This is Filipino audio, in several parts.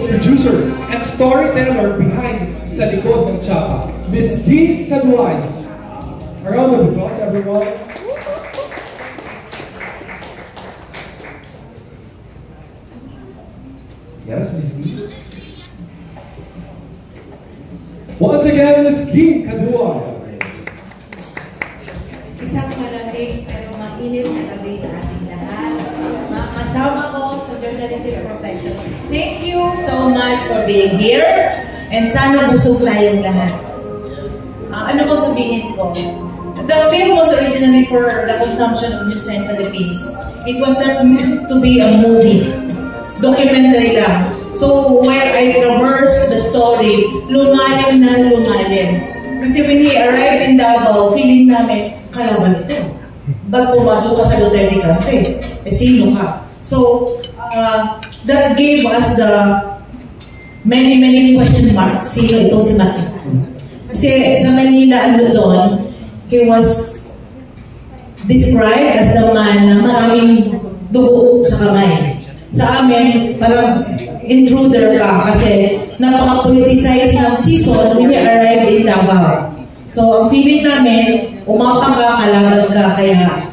Producer and storyteller behind Sa Likod ng Tsapa, Miss Gin Caduay. A round of applause, everyone. Yes, Miss Gin. Once again, Miss Gin Caduay. Isang malaking pero mainit na gabi sa ating lahat. Mga kasama ko sa journalistic profession. Thank you so much for being here. And sana busog tayong lahat. Ano ko sabihin ko? The film was originally for the consumption of Newsline Philippines. It was not meant to be a movie. Documentary lang. So, while I traverse the story, lumalim na lumalim. Kasi when we arrived in Davao, feeling namin, kalaban ito. Ba't pumasok ka sa Duterte country? Sino ka? So, that gave us the many question marks. Sino ito si Mati? Kasi sa Manila and Luzon, he was described as the man na maraming dugo sa kamay. Sa amin, parang intruder ka kasi napaka-politicize ng season when we arrived in Davao. So, ang feeling namin, umapa ka, kalaban ka, kaya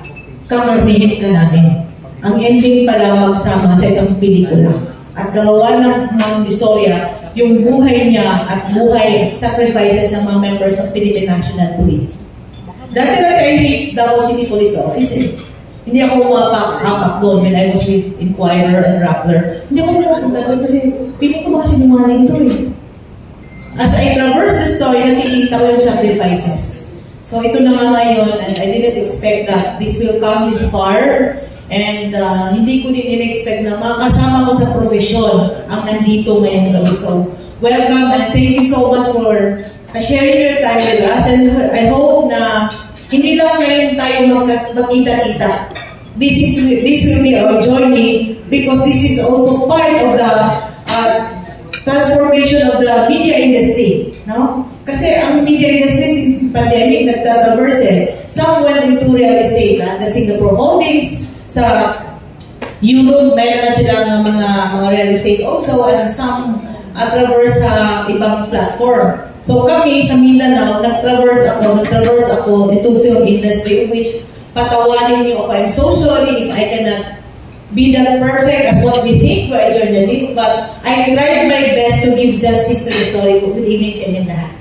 kakarnihin ka namin. Ang ending pala magsama sa isang pelikula. At gawa ng istorya, yung buhay niya at buhay sacrifices ng mga members ng Philippine National Police. Dati I hate Davao City Police Office eh. Hindi ako umapak doon when I was with Inquirer and Rappler. Hindi ako pumunta doon kasi feeling ko kasi sinungaling ito eh. As I traverse the story, nakikita ko yung sacrifices. So ito na nga ngayon, and I didn't expect that this will come this far. And hindi ko din in-expect na makasama ko sa profesyon ang nandito ngayong gabi. So welcome and thank you so much for sharing your time with us. And I hope na hindi lang ngayon tayo magkita-kita. This will be our journey because this is also part of the transformation of the media industry. No? Kasi ang media industry since pandemic nagtatraverse eh. Some went into real estate. The Singapore Holdings, sa Europe, mayroon na silang mga real estate also and some traverse sa ibang platform. So kami sa Mindanao, nag-traverse ako into film industry which patawanin niyo ako. I'm so sorry if I cannot be that perfect as what we think we're journalists, but I tried my best to give justice to the story. Good evening sa inyong lahat.